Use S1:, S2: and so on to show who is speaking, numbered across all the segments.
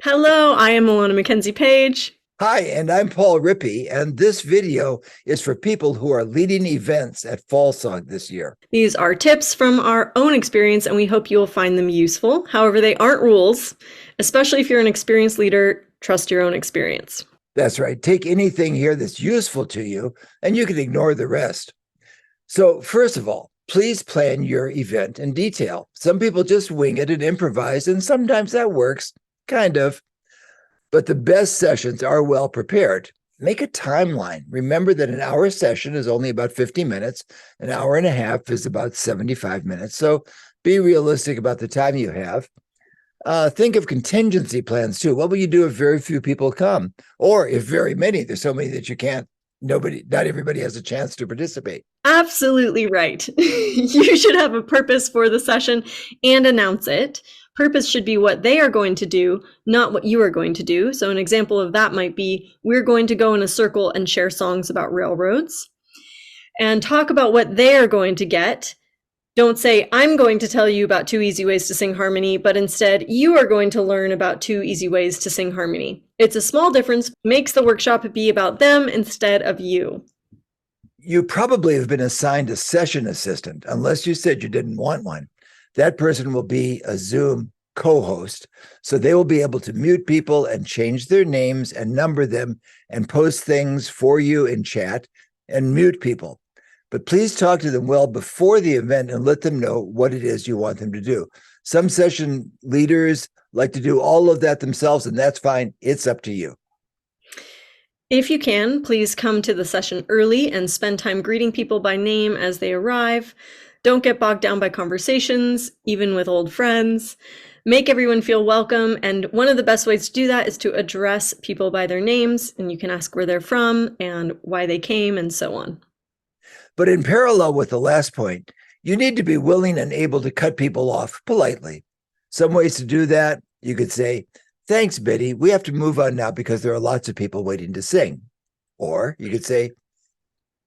S1: Hello, I am Alana Mackenzie Page.
S2: Hi, and I'm Paul Rippey, and this video is for people who are leading events at Fallsong this year.
S1: These are tips from our own experience, and we hope you will find them useful. However, they aren't rules, especially if you're an experienced leader. Trust your own experience.
S2: That's right. Take anything here that's useful to you, and you can ignore the rest. So, first of all, please plan your event in detail. Some people just wing it and improvise, and sometimes that works, kind of. But the best sessions are well prepared. Make a timeline. Remember that an hour session is only about 50 minutes. An hour and a half is about 75 minutes. So be realistic about the time you have. Think of contingency plans too. What will you do if very few people come? Or if very many, there's so many that you can't, not everybody has a chance to participate.
S1: Absolutely right. You should have a purpose for the session and announce it. Purpose should be what they are going to do, not what you are going to do. So an example of that might be, we're going to go in a circle and share songs about railroads and talk about what they are going to get. Don't say, I'm going to tell you about 2 easy ways to sing harmony, but instead you are going to learn about 2 easy ways to sing harmony. It's a small difference, makes the workshop be about them instead of you.
S2: You probably have been assigned a session assistant, unless you said you didn't want one. That person will be a Zoom co-host, so they will be able to mute people and change their names and number them and post things for you in chat and mute people. But please talk to them well before the event and let them know what it is you want them to do. Some session leaders like to do all of that themselves, and that's fine. It's up to you.
S1: If you can, please come to the session early and spend time greeting people by name as they arrive. Don't get bogged down by conversations, even with old friends. Make everyone feel welcome, and one of the best ways to do that is to address people by their names, and you can ask where they're from and why they came and so on.
S2: But in parallel with the last point, you need to be willing and able to cut people off politely. Some ways to do that, you could say, thanks, Biddy. We have to move on now because there are lots of people waiting to sing. Or you could say,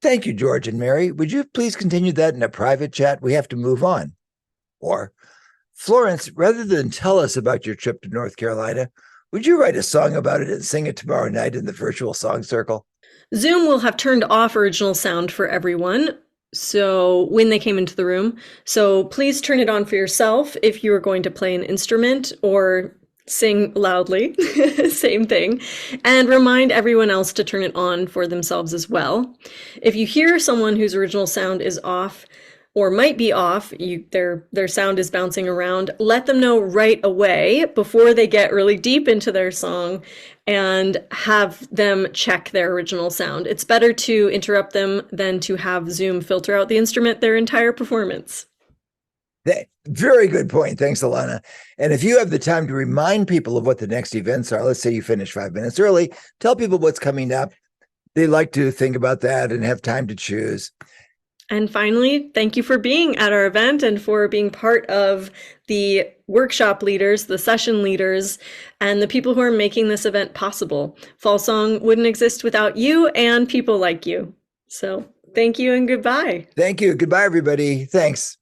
S2: thank you, George and Mary. Would you please continue that in a private chat? We have to move on. Or, Florence, rather than tell us about your trip to North Carolina, would you write a song about it and sing it tomorrow night in the virtual song circle?
S1: Zoom will have turned off original sound for everyone, so when they came into the room. So please turn it on for yourself if you are going to play an instrument or sing loudly, same thing, and remind everyone else to turn it on for themselves as well. If you hear someone whose original sound is off or might be off, their sound is bouncing around, let them know right away before they get really deep into their song and have them check their original sound. It's better to interrupt them than to have Zoom filter out the instrument their entire performance.
S2: Very good point. Thanks, Alana. And if you have the time to remind people of what the next events are, let's say you finish 5 minutes early, tell people what's coming up. They like to think about that and have time to choose.
S1: And finally, thank you for being at our event and for being part of the workshop leaders, the session leaders, and the people who are making this event possible. Fallsong wouldn't exist without you and people like you. So thank you and goodbye.
S2: Thank you. Goodbye, everybody. Thanks.